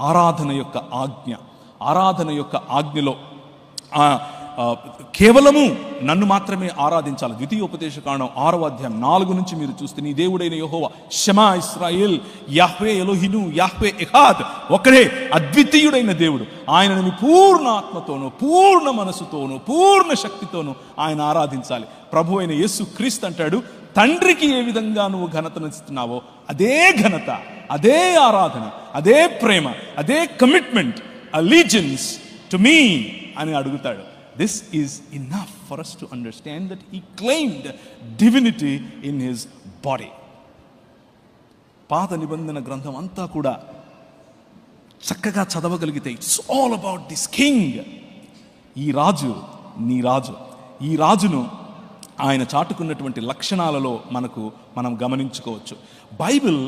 ఆరాధన యొక్క ఆజ్ఞ, ఆరాధన యొక్క ఆజ్ఞలో కేవలము నన్ను మాత్రమే ఆరాధించాలి. ద్వితీయోపదేశకాండం 6వ అధ్యాయం 4 నుంచి మీరు చూస్తే, నీ దేవుడైన యెహోవా షమా ఇశ్రాయేల్ యాహ్వే ఎలోహిను యాహ్వే ఎహాద్, ఒకడే అద్వితీయుడైన దేవుడు. ఆయనను పూర్ణ ఆత్మతోనూ పూర్ణ మనసుతోనూ పూర్ణ శక్తితోనూ ఆయన ఆరాధించాలి. ప్రభు అయిన యేసు క్రీస్తు అంటాడు, తండ్రికి ఏ విధంగా నువ్వు ఘనతను ఇస్తున్నావో అదే ఘనత, అదే ఆరాధన, అదే ప్రేమ, అదే కమిట్మెంట్, అలీజియన్స్ టు మీ అని అడుగుతాడు. This is enough for us to understand that he claimed divinity in his body. పాత నిబంధన గ్రంథం అంతా కూడా చక్కగా చదవగలిగితే it's all about this king. ఈ రాజు, నీ రాజు, ఈ రాజును ఆయన చాటుకున్నటువంటి లక్షణాలలో మనం గమనించుకోవచ్చు. బైబిల్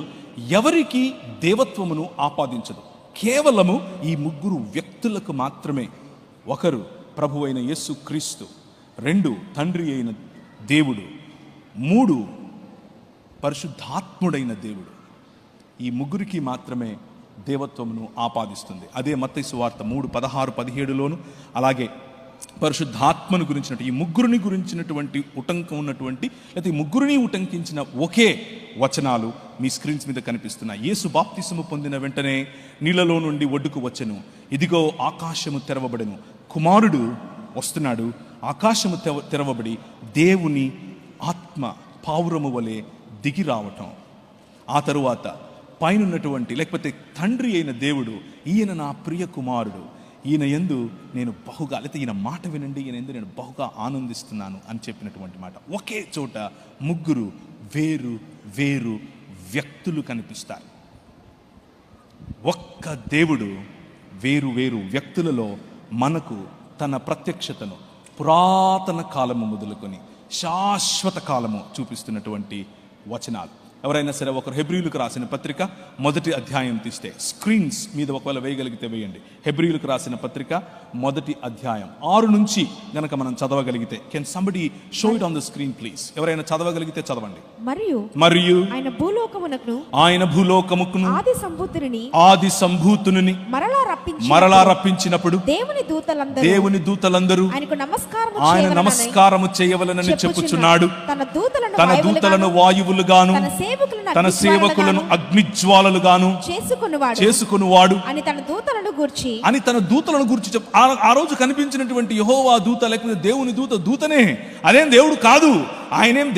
ఎవరికి దేవత్వమును ఆపాదించదు, కేవలము ఈ ముగ్గురు వ్యక్తులకు మాత్రమే. ఒకరు ప్రభు అయిన యేసు క్రీస్తు, 2 తండ్రి అయిన దేవుడు, 3 పరిశుద్ధాత్ముడైన దేవుడు. ఈ ముగ్గురికి మాత్రమే దేవత్వమును ఆపాదిస్తుంది. అదే మత్తయి సువార్త 3:16-17లోను, అలాగే పరిశుద్ధాత్మను గురించినట్టు ఈ ముగ్గురిని గురించినటువంటి ఉటంకం ఉన్నటువంటి, లేకపోతే ఈ ముగ్గురిని ఉటంకించిన ఒకే వచనాలు మీ స్క్రీన్స్ మీద కనిపిస్తున్నాయి. యేసు బాప్తిసము పొందిన వెంటనే నీళ్ళలో నుండి ఒడ్డుకు వచ్చెను, ఇదిగో ఆకాశము తెరవబడెను, కుమారుడు వస్తున్నాడు, ఆకాశము తెరవబడి దేవుని ఆత్మ పావురము వలె దిగి రావటం. ఆ తరువాత పైనున్నటువంటి, లేకపోతే తండ్రి అయిన దేవుడు, ఈయన నా ప్రియ కుమారుడు, ఈయన యందు నేను బహుగా, లేకపోతే ఈయన మాట వినండి, ఈయన యందు నేను బహుగా ఆనందిస్తున్నాను అని చెప్పినటువంటి మాట. ఒకే చోట ముగ్గురు వేరు వేరు వ్యక్తులు కనిపిస్తారు. ఒక్క దేవుడు వేరు వేరు వ్యక్తులలో మనకు తన ప్రత్యక్షతను పురాతన కాలము మొదలుకొని శాశ్వత కాలము చూపిస్తున్నటువంటి వచనాలు. ఎవరైనా సరే ఒకరు హెబ్రీయులకు రాసిన పత్రిక 1వ అధ్యాయం తీస్తే, స్క్రీన్స్ మీద ఒకవేళ వేయగలిగితే వేయండి. హెబ్రీయులకు రాసిన పత్రిక 1వ అధ్యాయం 6 నుంచి గనక మనం చదవగలిగితే, can somebody show it on the screen please? ఎవరైనా చదవగలిగితే చదవండి. మరియు ఆయన భూలోకముకును ఆది సంభూతుని మరలా రప్పించినప్పుడు దేవుని దూతలందరూ ఆయన నమస్కారము చేయవలనని చెప్పుచున్నాడు. తన దూతలను వాయువులుగాను తన సేవకులను అగ్నిజ్వాలలుగాను చేసుకునివాడు అని తన దూతలను గూర్చి ఆ రోజు కనిపించినటువంటి యెహోవా దూత, లేకపోతే దేవుని దూతనే, అదేం దేవుడు కాదు, ఆయనేం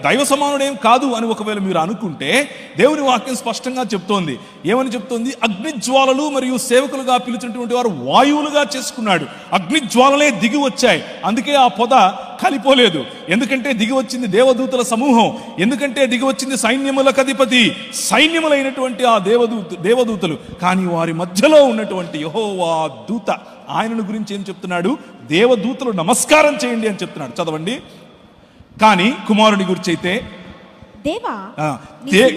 దైవ సమానుడేం కాదు అని ఒకవేళ మీరు అనుకుంటే, దేవుని వాక్యం స్పష్టంగా చెప్తోంది. ఏమని చెప్తోంది? అగ్నిజ్వాలలు మరియు సేవకులుగా పిలిచినటువంటి వారు వాయువులుగా చేసుకున్నాడు. అగ్నిజ్వాలలే దిగి వచ్చాయి, అందుకే ఆ పొద కలిపోలేదు. ఎందుకంటే దిగి వచ్చింది దేవదూతల సమూహం, ఎందుకంటే దిగి వచ్చింది సైన్యములకు అధిపతి, సైన్యములైనటువంటి ఆ దేవదూతలు. కానీ వారి మధ్యలో ఉన్నటువంటి యెహోవా దూత, ఆయనను గురించి ఏం చెప్తున్నాడు? దేవదూతలు నమస్కారం చేయండి అని చెప్తున్నాడు. చదవండి. కానీ కుమారుని గురించి అయితే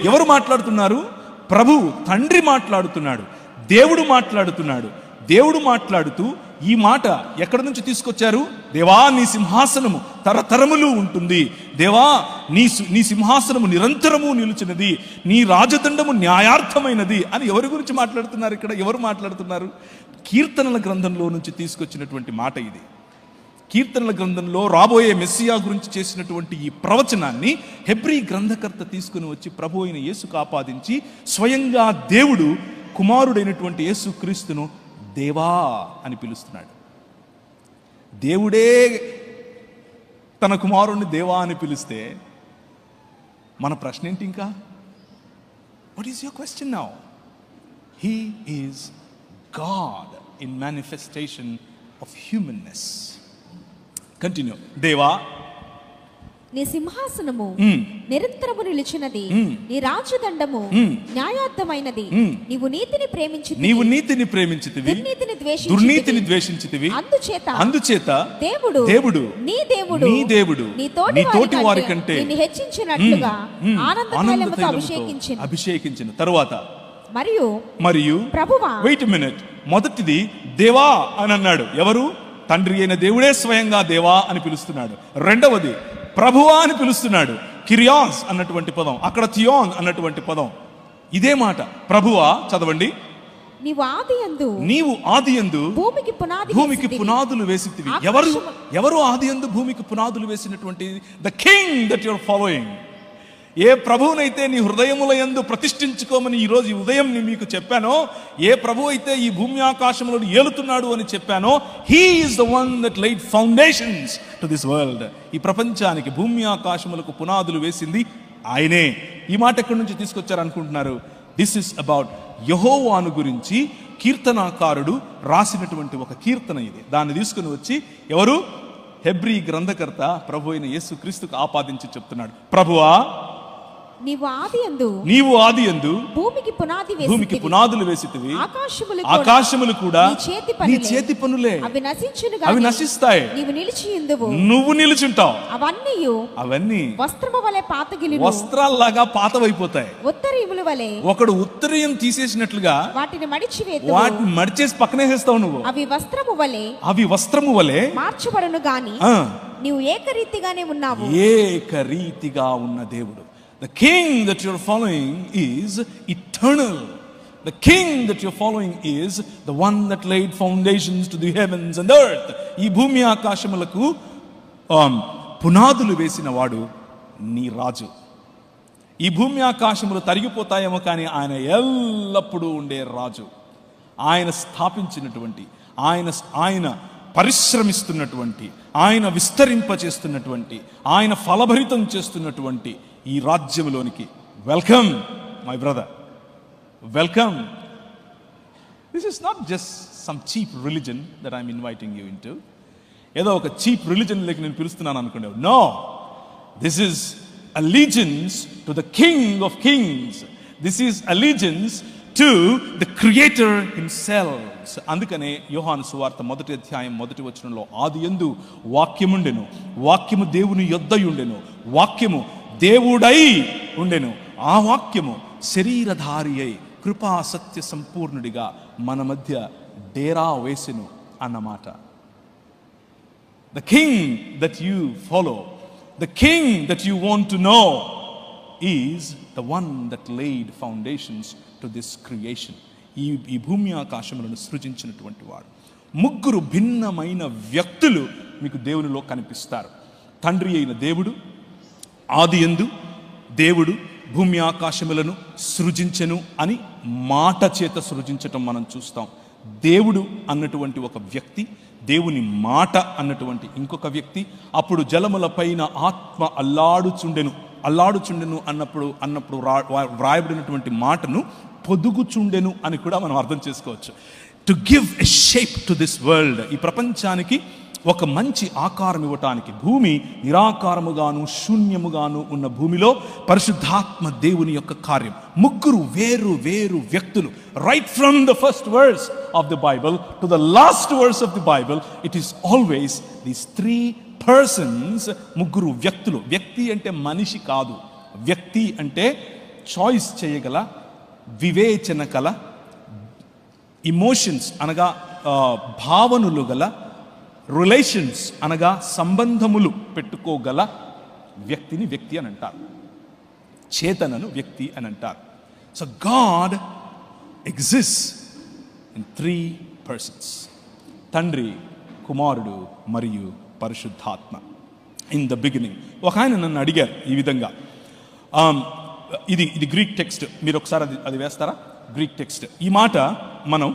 ఎవరు మాట్లాడుతున్నారు? ప్రభు తండ్రి మాట్లాడుతున్నాడు, దేవుడు మాట్లాడుతున్నాడు. దేవుడు మాట్లాడుతూ ఈ మాట ఎక్కడి నుంచి తీసుకొచ్చారు? దేవా నీ సింహాసనము తరతరములు ఉంటుంది, దేవా నీ సింహాసనము నిరంతరము నిలుచున్నది, నీ రాజదండము న్యాయార్థమైనది అని ఎవరి గురించి మాట్లాడుతున్నారు? ఇక్కడ ఎవరు మాట్లాడుతున్నారు? కీర్తనల గ్రంథంలో నుంచి తీసుకొచ్చినటువంటి మాట ఇది. కీర్తనల గ్రంథంలో రాబోయే మెస్సియా గురించి చేసినటువంటి ఈ ప్రవచనాన్ని హెబ్రీ గ్రంథకర్త తీసుకుని వచ్చి ప్రభు అయిన యేసుకు ఆపాదించి, స్వయంగా దేవుడు కుమారుడైనటువంటి యేసు క్రీస్తును దేవా అని పిలుస్తున్నాడు. దేవుడే తన కుమారుడిని దేవా అని పిలిస్తే మన ప్రశ్న ఏంటి? ఇంకా what is your question now? He is God in manifestation of humanness. Continue. దేవా నీ సింహాసనము నిరంతరము నిలిచినది, నీ రాజదండము న్యాయార్థమైనది. నీవు నీతిని ప్రేమించితివి, దుర్నీతిని ద్వేషించితివి. అందుచేత దేవుడు నీ దేవుడు నీ తోటి వారి కంటే నిన్ను హెచ్చించినట్లుగా ఆనందతైలముతో అభిషేకించిన. తరువాత మరియు ప్రభువా, వెయిట్ ఎ మినిట్. మొదటిది దేవా అని అన్నాడు. ఎవరు? తండ్రి అయిన దేవుడే స్వయంగా దేవా అని పిలుస్తున్నాడు. రెండవది ప్రభువా అని పిలుస్తున్నాడు. కిరియాస్ అన్నటువంటి పదం, అక్కడ థియోన్ అన్నటువంటి పదం, ఇదే మాట ప్రభువా. చదవండి. నీవు ఆదియందు భూమికి పునాదులు వేసితివి. ఎవరు ఆదియందు భూమికి పునాదులు వేసినటువంటి? The king that you are following. ఏ ప్రభువునైతే నీ హృదయముల యందు ప్రతిష్ఠించుకోమని ఈరోజు ఈ ఉదయం మీకు చెప్పానో, ఏ ప్రభు అయితే ఈ భూమి ఆకాశములను ఏలుతున్నాడు అని చెప్పానో, he is the one that laid foundations to this world. ఈ ప్రపంచానికి భూమి ఆకాశములకు పునాదులు వేసింది ఆయనే. ఈ మాట ఎక్కడి నుంచి తీసుకొచ్చారు అనుకుంటున్నారు? దిస్ ఇస్ అబౌట్ యెహోవాను గురించి కీర్తనాకారుడు రాసినటువంటి ఒక కీర్తన ఇది. దాన్ని తీసుకుని వచ్చి ఎవరు? హెబ్రీ గ్రంథకర్త ప్రభు అయిన యేసుక్రీస్తుకు ఆపాదించి చెప్తున్నాడు, ప్రభువా నీవు ఆదియందు భూమికి పునాదులు వేసితివి. ఆకాశములు కూడా నీ చేతి పనులే. అవి నశిస్తాయి, నువ్వు నిలుచుంటావు. అవన్నీ వస్త్రము వలె పాతగిలి, వస్త్రాల్లాగా పాతవైపోతాయి. ఉత్తరీయముల వలె ఒకడు ఉత్తరీయం తీసేసినట్లుగా వాటిని మడిచేసి పక్కనే వేస్తావు నువ్వు. అవి వస్త్రము వలె మార్చబడును గాని నీవు ఏకరీతిగానే ఉన్నావు. ఏకరీతిగా ఉన్న దేవుడు. The king that you're following is eternal. The king that you're following is the one that laid foundations to the heavens and the earth. ఈ భూమి ఆకాశములకు పునాదులు వేసిన వాడు నీ రాజు. ఈ భూమి ఆకాశములు తరిగిపోతాయేమో కానీ ఆయన ఎల్లప్పుడూ ఉండే రాజు. ఆయన స్థాపించినటువంటి, ఆయన పరిశ్రమిస్తున్నటువంటి, ఆయన విస్తరింపచేస్తున్నటువంటి, ఆయన ఫలభరితం చేస్తున్నటువంటి ఈ రాజ్యములోనికి welcome my brother, welcome. This is not just some cheap religion that I'm inviting you into. ఏదో ఒక చీప్ రిలిజన్ లేక నేను పిలుస్తున్నాను అనుకునే. No, this is allegiance to the king of kings. This is allegiance to the creator himself. అందుకనే యోహాను సువార్త 1వ అధ్యాయం 1వ వచనంలో ఆదియందు వాక్యముండెను, వాక్యము దేవుని యొద్దయుండెను, వాక్యము దేవుడై ఉండెను, ఆ వాక్యము శరీరధారి అయి కృపా సత్య సంపూర్ణుడిగా మన మధ్య డేరా వేసెను అన్నమాట. The king that you follow, the king that you want to know is the one that laid foundations to this creation. ఈ భూమి ఆకాశములను సృజించినటువంటి వాడు. ముగ్గురు భిన్నమైన వ్యక్తులు మీకు దేవునిలో కనిపిస్తారు. తండ్రి అయిన దేవుడు, ఆదియందు దేవుడు భూమి ఆకాశములను సృజించెను అని మాట చేత సృజించటం మనం చూస్తాం. దేవుడు అన్నటువంటి ఒక వ్యక్తి, దేవుని మాట అన్నటువంటి ఇంకొక వ్యక్తి. అప్పుడు జలముల పైన ఆత్మ అల్లాడుచుండెను అన్నప్పుడు వ్రాయబడినటువంటి మాటను పొదుగుచుండెను అని కూడా మనం అర్థం చేసుకోవచ్చు. To give a shape to this world. ఈ ప్రపంచానికి ఒక మంచి ఆకారం ఇవ్వటానికి, భూమి నిరాకారముగాను శూన్యముగాను ఉన్న భూమిలో పరిశుద్ధాత్మ దేవుని యొక్క కార్యం. ముగ్గురు వేరు వేరు వ్యక్తులు. Right from the first verse of the Bible to the last verse of the Bible, it is always these 3 persons. ముగ్గురు వ్యక్తులు. వ్యక్తి అంటే మనిషి కాదు. వ్యక్తి అంటే చాయిస్ చేయగల, వివేచన కల, ఇమోషన్స్ అనగా భావనలు గల, రిలేషన్స్ అనగా సంబంధములు పెట్టుకోగల వ్యక్తిని వ్యక్తి అని అంటారు. చేతనను వ్యక్తి అని అంటారు. So God exists in 3 persons. తండ్రి, కుమారుడు మరియు పరిశుద్ధాత్మ. In the beginning. ఒక ఆయన నన్ను అడిగారు ఈ విధంగా, ఇది గ్రీక్ టెక్స్ట్, మీరు ఒకసారి అది వేస్తారా? Greek text. ఈ మాట మనం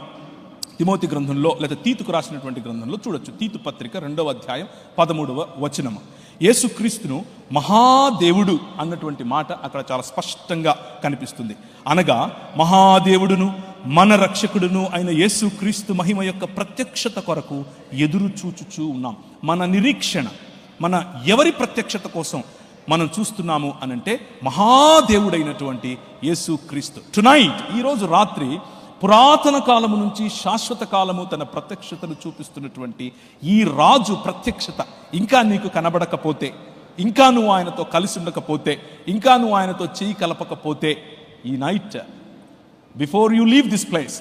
తిమోతి గ్రంథంలో లేదా తీతుకు రాసినటువంటి గ్రంథంలో చూడొచ్చు. తీతు పత్రిక 2వ అధ్యాయం 13వ వచనము. యేసుక్రీస్తును మహాదేవుడు అన్నటువంటి మాట అక్కడ చాలా స్పష్టంగా కనిపిస్తుంది. అనగా మహాదేవుడును మన రక్షకుడును అయిన యేసుక్రీస్తు మహిమ యొక్క ప్రత్యక్షత కొరకు ఎదురు చూచుచూ ఉన్నాం. మన నిరీక్షణ, మన ఎవరి ప్రత్యక్షత కోసం మనం చూస్తున్నాము అనంటే మహాదేవుడైనటువంటి యేసుక్రీస్తు. టునైట్, ఈరోజు రాత్రి, పురాతన కాలము నుంచి శాశ్వత కాలము తన ప్రత్యక్షతను చూపిస్తున్నటువంటి ఈ రాజు ప్రత్యక్షత ఇంకా నీకు కనబడకపోతే, ఇంకా నువ్వు ఆయనతో కలిసి ఉండకపోతే, ఇంకా నువ్వు ఆయనతో చేయి కలపకపోతే, ఈ night before you leave this place,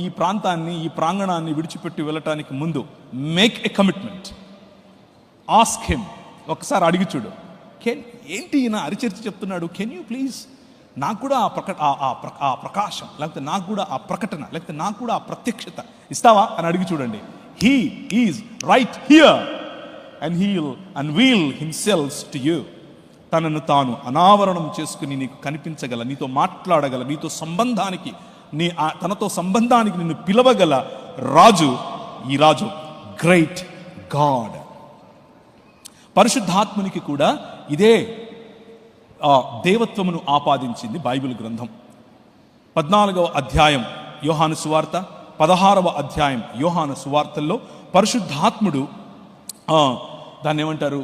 ఈ ప్రాంతాన్ని, ఈ ప్రాంగణాన్ని విడిచిపెట్టి వెళ్ళటానికి ముందు make a commitment. Ask him. ఒకసారి అడిగి చూడు, ఏంటి ఈయన అరిచర్చి చెప్తున్నాడు, కెన్ యూ ప్లీజ్ నాకు కూడా ఆ ప్రకాశం, లేకపోతే నాకు కూడా ఆ ప్రకటన, లేకపోతే నాకు కూడా ఆ ప్రత్యక్షత ఇస్తావా అని అడిగి చూడండి. He is right here and he will unveil himself to you. తనను తాను అనావరణం చేసుకుని నీకు కనిపించగల, నీతో మాట్లాడగల, నీతో సంబంధానికి తనతో సంబంధానికి నిన్ను పిలవగల రాజు ఈ రాజు, గ్రేట్ గాడ్. పరిశుద్ధాత్మునికి కూడా ఇదే దేవత్వమును ఆపాదించింది బైబిల్ గ్రంథం. 14వ అధ్యాయం యోహాను సువార్త, 16వ అధ్యాయం యోహాను సువార్తల్లో పరిశుద్ధాత్ముడు దాన్ని ఏమంటారు,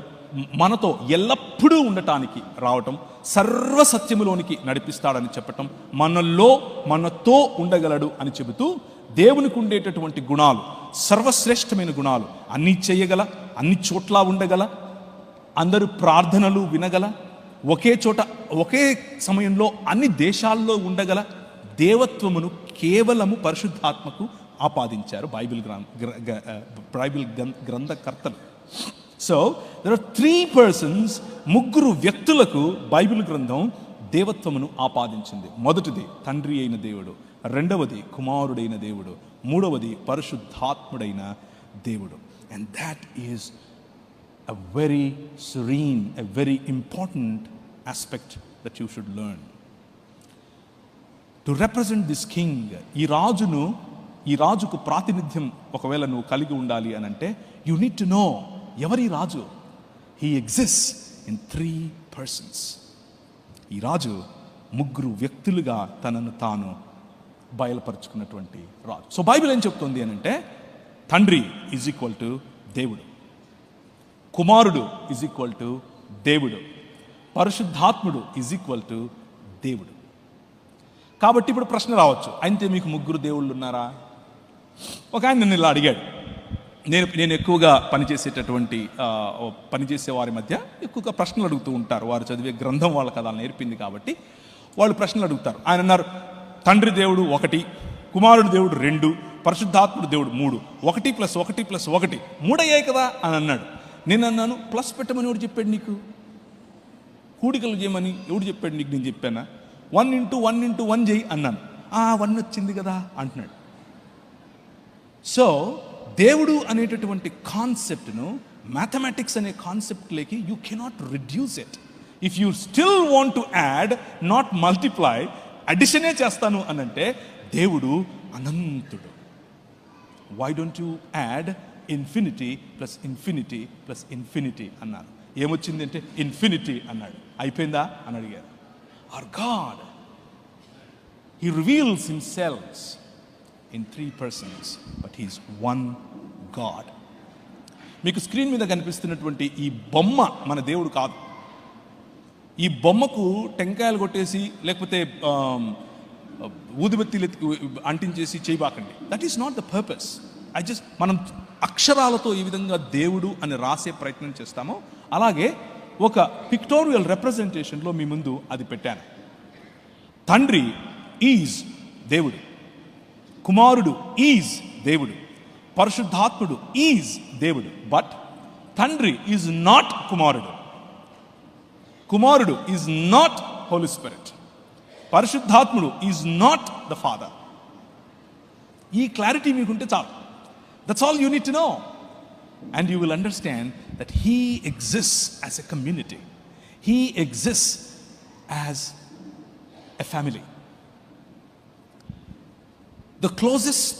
మనతో ఎల్లప్పుడూ ఉండటానికి రావటం, సర్వసత్యములోనికి నడిపిస్తాడని చెప్పటం, మనతో ఉండగలడు అని చెబుతూ దేవునికి ఉండేటటువంటి గుణాలు, సర్వశ్రేష్టమైన గుణాలు, అన్నీ చేయగల, అన్ని చోట్ల ఉండగల, అందరూ ప్రార్థనలు వినగల, ఒకే చోట ఒకే సమయంలో అన్ని దేశాల్లో ఉండగల దేవత్వమును కేవలము పరిశుద్ధాత్మకు ఆపాదించారు బైబిల్ గ్రంథకర్తలు. సో దెర్ ఆర్ 3 persons, 3 వ్యక్తులకు బైబిల్ గ్రంథం దేవత్వమును ఆపాదించింది. మొదటిది తండ్రి అయిన దేవుడు, రెండవది కుమారుడైన దేవుడు, మూడవది పరిశుద్ధాత్ముడైన దేవుడు. And that is a very serene, a very important aspect that you should learn. To represent this king, ఈ రాజుకు ప్రాతినిధ్యం ఒకవేళ నువ్వు కలిగి ఉండాలి అని అంటే, you need to know ఎవరి రాజు. He exists in 3 persons. ఈ రాజు 3 వ్యక్తులుగా తనను తాను బయలుపరుచుకున్నటువంటి రాజు. సో బైబిల్ ఏం చెప్తుంది అని అంటే, తండ్రి ఈజ్ ఈక్వల్ టు దేవుడు, కుమారుడు ఈజ్ ఈక్వల్ టు దేవుడు, పరిశుద్ధాత్ముడు ఈజ్ ఈక్వల్ టు దేవుడు. కాబట్టి ఇప్పుడు ప్రశ్న రావచ్చు, అయితే మీకు 3 దేవుళ్ళు ఉన్నారా? ఒక ఆయన నన్ను ఇలా అడిగాడు. నేను ఎక్కువగా పనిచేసే వారి మధ్య ఎక్కువగా ప్రశ్నలు అడుగుతూ ఉంటారు. వారు చదివే గ్రంథం వాళ్ళకి అలా నేర్పింది కాబట్టి వాళ్ళు ప్రశ్నలు అడుగుతారు. ఆయన అన్నారు, తండ్రి దేవుడు 1, కుమారుడు దేవుడు 2, పరిశుద్ధాత్ముడు దేవుడు 3, 1 + 1 + 1 3 అయ్యాయి కదా అని అన్నాడు. నేను అన్నాను, ప్లస్ పెట్టమని ఎవడు చెప్పాడు నీకు? కూడికలు చేయమని ఎవడు చెప్పాడు నీకు? నేను చెప్పానా? 1 × 1 × 1 చేయి అన్నాను. 1 వచ్చింది కదా అంటున్నాడు. సో దేవుడు అనేటటువంటి కాన్సెప్ట్ను మ్యాథమెటిక్స్ అనే కాన్సెప్ట్లోకి you cannot reduce it. If you still want to add, not multiply, అడిషనే చేస్తాను అనంటే దేవుడు అనంతుడు. Why don't you add infinity plus infinity plus infinity అన్నారు. ఏమొచ్చింది అంటే ఇన్ఫినిటీ అన్నాడు. అయిపోయిందా అని అడిగారు. Our God, He reveals Himself in 3 persons, but He is one God. మీకు స్క్రీన్ మీద కనిపిస్తున్నటువంటి ఈ బొమ్మ మన దేవుడు కాదు. ఈ బొమ్మకు టెంకాయలు కొట్టేసి లేకపోతే ఊదుబత్తిలు అంటించేసి చేయబాకండి. That is not the purpose. మనం అక్షరాలతో ఈ విధంగా దేవుడు అని రాసే ప్రయత్నం చేస్తామో అలాగే ఒక పిక్టోరియల్ రిప్రజెంటేషన్లో మీ ముందు అది పెట్టాను. తండ్రి ఈజ్ దేవుడు, కుమారుడు ఈజ్ దేవుడు, పరిశుద్ధాత్ముడు ఈజ్ దేవుడు. బట్ తండ్రి ఈజ్ నాట్ కుమారుడు, కుమారుడు ఈజ్ నాట్ హోలీ స్పిరిట్, పరిశుద్ధాత్ముడు ఈజ్ నాట్ ద ఫాదర్. ఈ క్లారిటీ మీకుంటే చాలు. That's all you need to know. And you will understand that He exists as a community. He exists as a family. The closest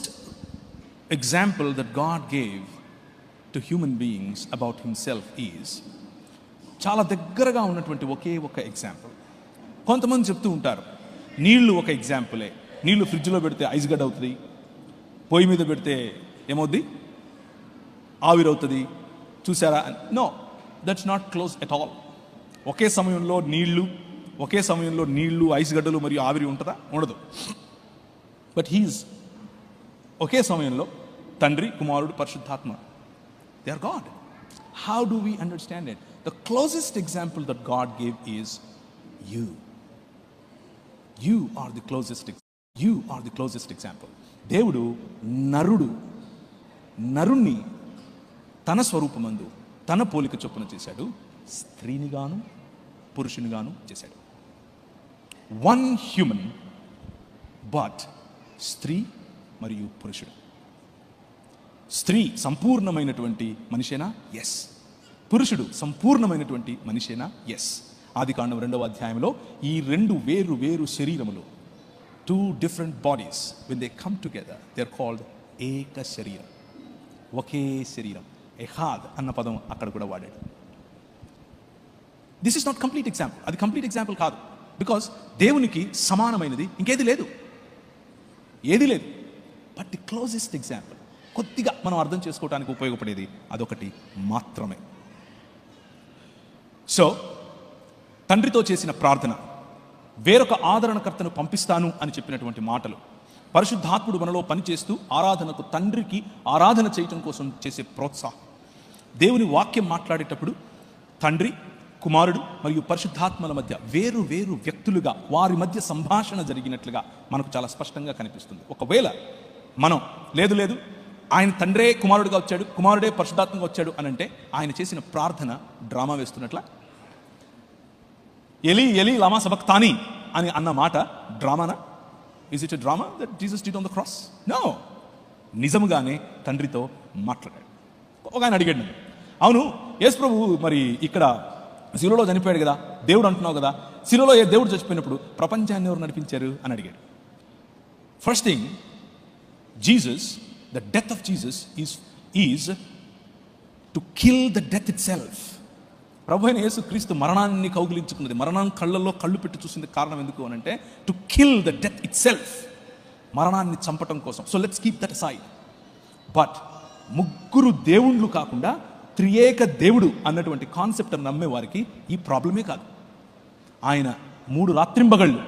example that God gave to human beings about Himself is, చాలా దగ్గరగా ఉన్నటువంటి ఒకే ఒక example. కొంతమంది చెప్తూ ఉంటారు, నీళ్లు ఒక ఎగ్జాంపులే. నీళ్లు ఫ్రిడ్జ్లో పెడితే ఐస్ గడ్డ అవుతుంది, పొయ్యి మీద పెడితే ఏమవుద్ది? ఆవిరవుతుంది. చూసారా? No, that's not close at all. ఒకే సమయంలో నీళ్లు ఐస్ గడ్డలు మరియు ఆవిరి ఉంటుందా? ఉండదు. బట్ హీఈస్ ఒకే సమయంలో తండ్రి, కుమారుడు, పరిశుద్ధాత్మ. They are God. How do we understand it? The closest example that God gave is you. You are the closest example. దేవుడు నరుణ్ణి తన స్వరూపమందు తన పోలిక చొప్పున చేశాడు, స్త్రీనిగాను పురుషునిగాను చేశాడు. వన్ హ్యూమన్, బట్ స్త్రీ మరియు పురుషుడు. స్త్రీ సంపూర్ణమైనటువంటి మనిషేనా? ఎస్. పురుషుడు సంపూర్ణమైనటువంటి మనిషేనా? ఎస్. ఆదికాండం 2వ అధ్యాయంలో ఈ రెండు వేరు వేరు శరీరములు, 2 different bodies, when they come together they are called ఏక శరీరం, ఒకే శరీరం. ఎహాద్ అన్న పదం అక్కడ కూడా వాడాడు. This is not complete example, అది కంప్లీట్ ఎగ్జాంపుల్ కాదు. బికాస్ దేవునికి సమానమైనది ఇంకేది లేదు, ఏది లేదు. బట్ ది క్లోజెస్ట్ ఎగ్జాంపుల్, కొద్దిగా మనం అర్థం చేసుకోవడానికి ఉపయోగపడేది అదొకటి మాత్రమే. సో తండ్రితో చేసిన ప్రార్థన, వేరొక ఆదరణకర్తను పంపిస్తాను అని చెప్పినటువంటి మాటలు, పరిశుద్ధాత్ముడు మనలో పనిచేస్తూ ఆరాధనకు, తండ్రికి ఆరాధన చేయటం కోసం చేసే ప్రోత్సాహం, దేవుని వాక్యం మాట్లాడేటప్పుడు తండ్రి, కుమారుడు మరియు పరిశుద్ధాత్మల మధ్య వేరు వేరు వ్యక్తులుగా వారి మధ్య సంభాషణ జరిగినట్లుగా మనకు చాలా స్పష్టంగా కనిపిస్తుంది. ఒకవేళ మనం లేదు ఆయన తండ్రే కుమారుడుగా వచ్చాడు, కుమారుడే పరిశుద్ధాత్మగా వచ్చాడు అని అంటే ఆయన చేసిన ప్రార్థన డ్రామా వేస్తున్నట్ల. ఎలి ఎలి లమా సబక్తాని అని అన్న మాట డ్రామానా? Is it a drama that Jesus did on the cross? No. నిజముగానే తండ్రితో మాట్లాడాడు. ఒక ఆయన అడిగాడు నన్ను, అవును యేసు ప్రభు మరి ఇక్కడ శిలువలో చనిపోయాడు కదా, దేవుడు అంటున్నావు కదా, శిలువలో ఏ దేవుడు చచ్చిపోయినప్పుడు ప్రపంచాన్ని ఎవరు నడిపించారు అని అడిగాడు. First thing, Jesus, the death of Jesus is to kill the death itself. ప్రభు అయిన యేసు క్రీస్తు మరణాన్ని కౌగిలించుకున్నది, మరణం కళ్ళల్లో కళ్ళు పెట్టి చూసింది కారణం ఎందుకు అని అంటే to kill the death it self, మరణాన్ని చంపటం కోసం. So let's keep that aside. But ముగ్గురు దేవుళ్ళు కాకుండా త్రియేక దేవుడు అన్నటువంటి కాన్సెప్ట్ నమ్మే వారికి ఈ ప్రాబ్లమే కాదు. ఆయన 3 రాత్రింబగళ్ళు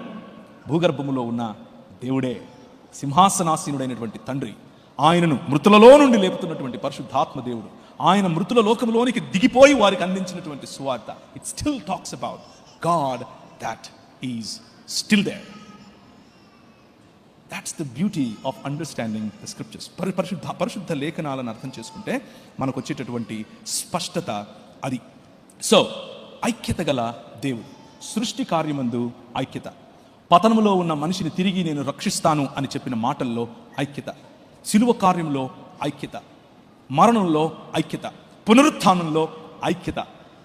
భూగర్భములో ఉన్న దేవుడే, సింహాసనాసీనుడైనటువంటి తండ్రి, ఆయనను మృతులలో నుండి లేపుతున్నటువంటి పరిశుద్ధాత్మ దేవుడు, ఆయన మృతుల లోకంలోనికి దిగిపోయి వారికి అందించినటువంటి సువార్త. It still talks about God that is still there. That's the beauty of understanding the scriptures. పరిశుద్ధ లేఖనాలను అర్థం చేసుకుంటే మనకు వచ్చేటటువంటి స్పష్టత అది. సో ఐక్యత గల దేవుడు, సృష్టి కార్యమందు ఐక్యత, పతనములో ఉన్న మనిషిని తిరిగి నేను రక్షిస్తాను అని చెప్పిన మాటల్లో ఐక్యత, శిలువ కార్యంలో ఐక్యత, మరణంలో ఐక్యత, పునరుత్థానంలో ఐక్యత,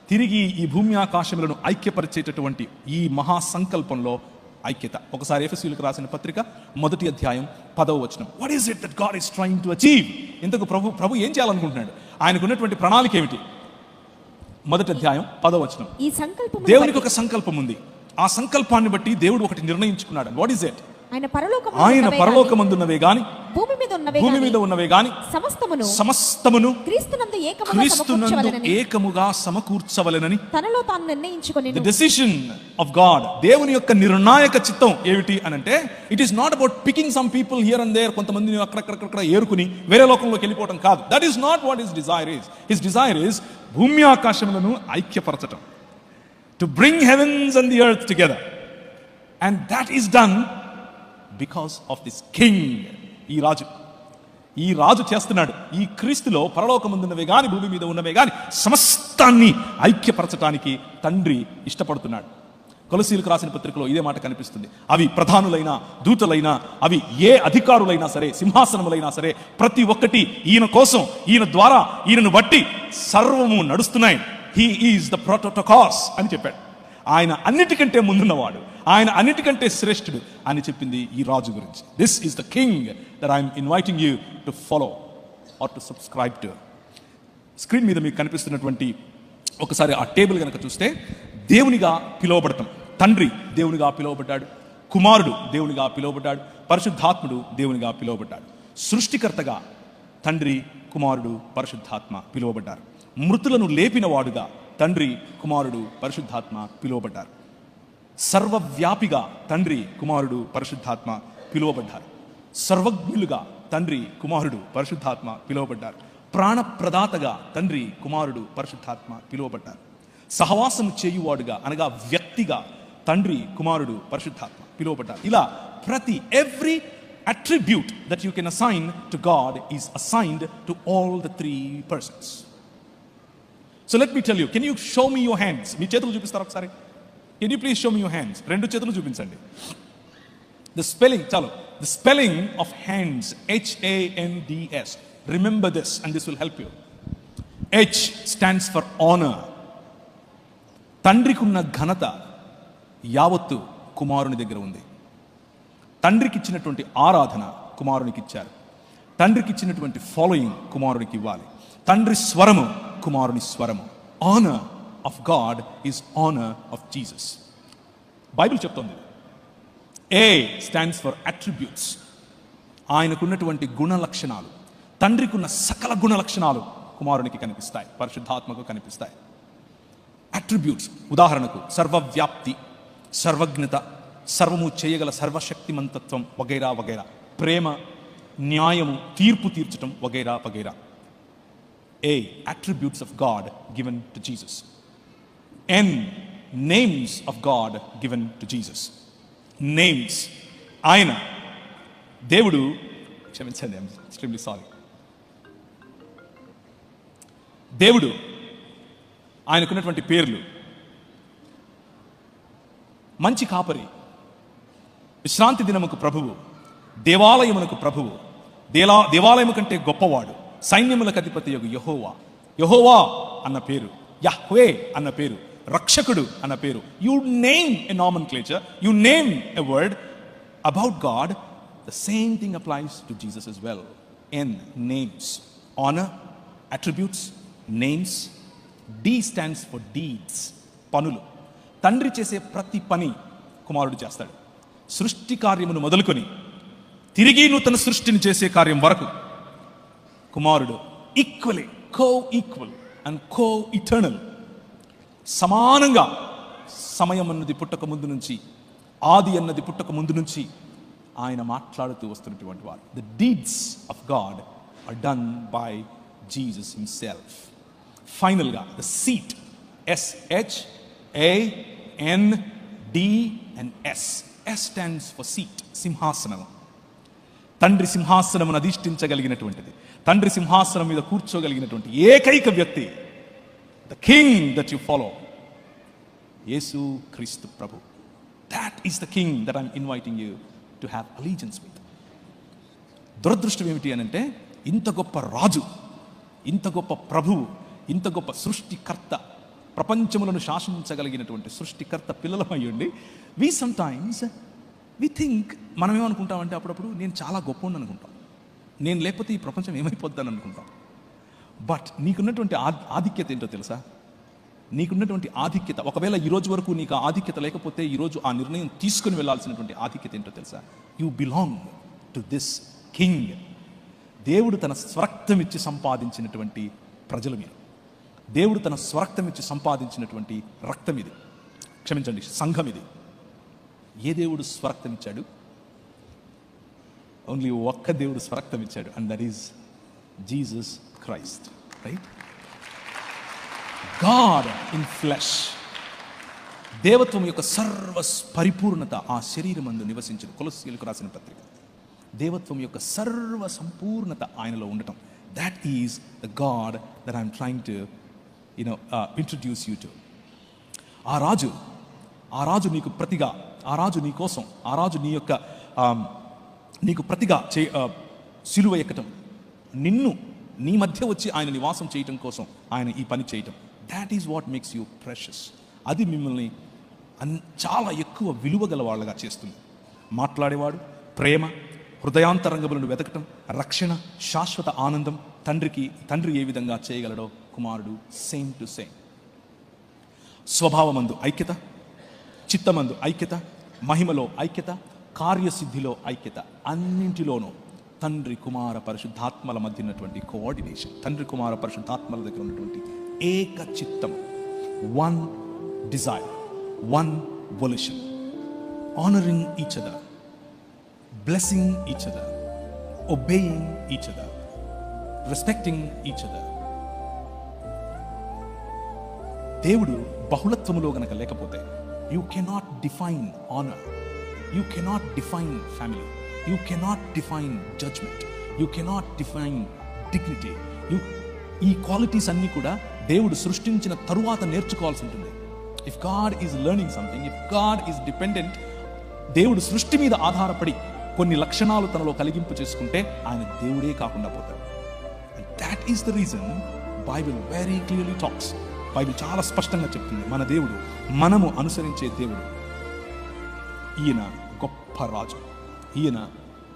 తిరిగి ఈ భూమి ఆకాశములను ఐక్యపరిచేటటువంటి ఈ మహాసంకల్పంలో ఐక్యత. ఒకసారి ఎఫెసీయులకు రాసిన పత్రిక 1వ అధ్యాయం 10వ వచనం. What is it that God is trying to achieve? ఇంతకు ప్రభు ఏం చేయాలనుకుంటున్నాడు? ఆయనకు ఉన్నటువంటి ప్రణాళిక ఏమిటి? 1వ అధ్యాయం 10వ వచనం. ఈ సంకల్పం, దేవునికి ఒక సంకల్పం ఉంది. ఆ సంకల్పాన్ని బట్టి దేవుడు ఒకటి నిర్ణయించుకున్నాడు. What is it? ఆయన పరలోకమందున్నవే గాని భూమి మీద ఉన్నవే గాని సమస్తమును క్రీస్తునందు ఏకముగా సమకూర్చవలెనని తనలో తాను నిర్ణయించుకొనెను. ది డెసిషన్ ఆఫ్ గాడ్, దేవుని యొక్క నిర్ణాయక చిత్తం ఏమిటి అని అంటే it is not about picking some people here and there, కొంతమందిని అక్కడక్కడ ఏరుకుని వేరే లోకంలోకి వెళ్ళిపోవడం కాదు. That is not what his desire is. His desire is భూమి ఆకాశములను ఐక్యపరచటం, to bring heavens and the earth together. And that is done because of this king. ఈ రాజు చేస్తున్నాడు. ఈ క్రీస్తులో పరలోకమందున్నవే గాని భూమి మీద ఉన్నవే గాని సమస్తాన్ని ఐక్యపరచటానికి తండ్రి ఇష్టపడుతున్నాడు. కొలసీలకు రాసిన పత్రికలో ఇదే మాట కనిపిస్తుంది. అవి ప్రధానులైనా, దూతలైనా, అవి ఏ అధికారులైనా సరే, సింహాసనములైనా సరే, ప్రతి ఒక్కటి ఈయన కోసం, ఈయన ద్వారా, ఈయనను బట్టి సర్వము నడుస్తున్నాయి. హీ ఈజ్ ద ప్రోటోకాస్ అని చెప్పాడు. ఆయన అన్నిటికంటే ముందున్నవాడు, ఆయన అన్నిటికంటే శ్రేష్ఠుడు అని చెప్పింది ఈ రాజు గురించి. This is the king that I'm inviting you to follow are to subscribe to. Screen మీద మీకు కనిపిస్తున్నటువంటి ఒకసారి ఆ టేబుల్ కనుక చూస్తే, దేవునిగా పిలువబడటం, తండ్రి దేవునిగా పిలువబడ్డాడు, కుమారుడు దేవునిగా పిలువబడ్డాడు, పరిశుద్ధాత్ముడు దేవునిగా పిలువబడ్డాడు. సృష్టికర్తగా తండ్రి, కుమారుడు, పరిశుద్ధాత్మ పిలువబడ్డారు. మృతులను లేపిన వాడుగా తండ్రి, కుమారుడు, పరిశుద్ధాత్మ పిలువబడ్డారు. సర్వవ్యాపిగా తండ్రి, కుమారుడు, పరిశుద్ధాత్మ పిలువబడ్డారు. సర్వజ్ఞులుగా తండ్రి, కుమారుడు, పరిశుద్ధాత్మ పిలువబడ్డారు. ప్రాణప్రదాతగా తండ్రి, కుమారుడు, పరిశుద్ధాత్మ పిలువబడ్డారు. సహవాసము చేయువాడుగా అనగా వ్యక్తిగా తండ్రి, కుమారుడు, పరిశుద్ధాత్మ పిలువబడ్డారు. ఇలా ప్రతి every attribute that you can assign to God is assigned to all the 3 persons. So let me tell you, can you show me your hands? మీ చేతులు చూపిస్తారా ఒకసారి? Can you please show me your hands? రెండు చేతులు చూపించండి. The spelling, చాలు, the spelling of hands, HANDS. Remember this and this will help you. H stands for honor. తండ్రికి ఉన్న ఘనత యావత్తు కుమారుని దగ్గర ఉంది. తండ్రికి ఇచ్చినటువంటి ఆరాధన కుమారునికి ఇచ్చారు. తండ్రికి ఇచ్చినటువంటి ఫాలోయింగ్ కుమారునికి ఇవ్వాలి. తండ్రి స్వరము కుమారుని స్వరము. Honour of God is honour of Jesus. Bible చెప్తోంది. A stands for attributes. ఆయనకున్నటువంటి గుణ లక్షణాలు, తండ్రికి ఉన్న సకల గుణ లక్షణాలు కుమారునికి కనిపిస్తాయి, పరిశుద్ధాత్మకు కనిపిస్తాయి. అట్రిబ్యూట్స్, ఉదాహరణకు సర్వవ్యాప్తి, సర్వజ్ఞత, సర్వము చేయగల సర్వశక్తిమంతత్వం వగైరా వగైరా, ప్రేమ, న్యాయము, తీర్పు తీర్చటం వగైరా వగైరా. A, attributes of God given to Jesus. N, names of God given to Jesus. Names. ఆయన దేవుడు, క్షమించండి, ఐఎమ్ ఎక్స్ట్రీమ్లీ సారీ. దేవుడు ఆయనకున్నటువంటి పేర్లు: మంచి కాపరి, విశ్రాంతి దినముకు ప్రభువు, దేవాలయమునకు ప్రభువు, దేవాలయము కంటే గొప్పవాడు, సైన్యములకు అధిపతి యొగు యెహోవా. యెహోవా అన్న పేరు, యహ్వే అన్న పేరు, రక్షకుడు అన్న పేరు. You name a నామన్క్లేచర్, you name a word about God, the same thing applies to Jesus as well. N, names, honor, attributes, names. D stands for deeds, పనులు. తండ్రి చేసే ప్రతి పని కుమారుడు చేస్తాడు. సృష్టి కార్యమును మొదలుకొని తిరిగి నూతన సృష్టిని చేసే కార్యం వరకు కుమారుడు ఈక్వలీ, కో-ఈక్వల్ అండ్ కో-ఇటర్నల్, సమానంగా సమయం అన్నది పుట్టక ముందు నుంచి, ఆది అన్నది పుట్టక ముందు నుంచి ఆయన మాట్లాడుతూ వస్తున్నటువంటి వారు. The deeds of God are done by Jesus himself. ఫైనల్గా the seat, SHAND S stands for seat, సింహాసనము. తండ్రి సింహాసనమును అధిష్ఠించగలిగినటువంటిది, తండ్రి సింహాసనం మీద కూర్చోగలిగినటువంటి ఏకైక వ్యక్తి, the king that you follow, యేసు క్రీస్తు ప్రభు. That is the king that I'm inviting you to have allegiance with. దురదృష్టం ఏమిటి అనంటే, ఇంత గొప్ప రాజు, ఇంత గొప్ప ప్రభువు, ఇంత గొప్ప సృష్టికర్త, ప్రపంచములను శాసించగలిగినటువంటి సృష్టికర్త పిల్లలమయ్యండి, వి సమ్టైమ్స్ వి థింక్, మనం ఏమనుకుంటామంటే అప్పుడప్పుడు నేను చాలా గొప్పని అనుకుంటాం, నేను లేకపోతే ఈ ప్రపంచం ఏమైపోద్దని అనుకుంటాం. బట్ నీకున్నటువంటి ఆధిక్యత ఏంటో తెలుసా? నీకున్నటువంటి ఆధిక్యత, ఒకవేళ ఈరోజు వరకు నీకు ఆధిక్యత లేకపోతే ఈరోజు ఆ నిర్ణయం తీసుకుని వెళ్ళాల్సినటువంటి ఆధిక్యత ఏంటో తెలుసా? You belong to this king. దేవుడు తన స్వరక్తం ఇచ్చి సంపాదించినటువంటి ప్రజలు మీరు. దేవుడు తన స్వరక్తం ఇచ్చి సంపాదించినటువంటి రక్తం ఇది, క్షమించండి, సంఘం ఇది. ఏ దేవుడు స్వరక్తం ఇచ్చాడు? ఓన్లీ ఒక్క దేవుడు స్వరక్తం ఇచ్చాడు, and that is Jesus Christ, right? God in flesh. దేవత్వం యొక్క సర్వ పరిపూర్ణత ఆ శరీరమందు నివసించింది. కొలస్సీయులకు రాసిన పత్రిక. దేవత్వం యొక్క సర్వ సంపూర్ణత ఆయనలో ఉండటం. That is the God that I'm trying to, introduce you to. ఆ రాజు నీకు ప్రతిగా, ఆ రాజు నీ కోసం, ఆ రాజు నీకు ప్రతిగా సిలువ ఎక్కటం, నీ మధ్య వచ్చి ఆయన నివాసం చేయటం కోసం ఆయన ఈ పని చేయటం. That is what makes you precious. అది మిమ్మల్ని చాలా ఎక్కువ విలువ గల వాళ్ళగా చేస్తుంది. మాట్లాడేవాడు, ప్రేమ, హృదయాంతరంగములను వెతకటం, రక్షణ, శాశ్వత ఆనందం. తండ్రి ఏ విధంగా చేయగలడో కుమారుడు సేమ్ టు సేమ్. స్వభావమందు ఐక్యత, చిత్తమందు ఐక్యత, మహిమలో ఐక్యత, కార్యసిద్ధిలో ఐక్యత. అన్నింటిలోనూ తండ్రి కుమార పరిశుద్ధాత్మల మధ్య ఉన్నటువంటి కోఆర్డినేషన్, తండ్రి కుమార పరిశుద్ధాత్మల దగ్గర ఉన్నటువంటి ఏక చిత్తం, one Dzire, one వొల్యూషన్, honouring each other, blessing each other, obeying each other, respecting each other. దేవుడు బహుళత్వములో గనక లేకపోతే you cannot define honor, you cannot define family, you cannot define judgment, you cannot define dignity. ఈ qualities అన్నీ కూడా దేవుడు సృష్టించిన తరువాత నేర్చుకోవాల్సి ఉంటుంది. If God is learning something, if God is dependent, దేవుడు సృష్టి మీద ఆధారపడి కొన్ని లక్షణాలు తనలో కలిగింపు చేసుకుంటే ఆయన దేవుడే కాకుండా పోతాడు. And that is the reason Bible very clearly talks. Bible చాలా స్పష్టంగా చెప్తుంది, మన దేవుడు, మనము అనుసరించే దేవుడు, ఈయన గొప్ప రాజు, ఈయన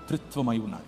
త్రిత్వమై ఉన్నాడు.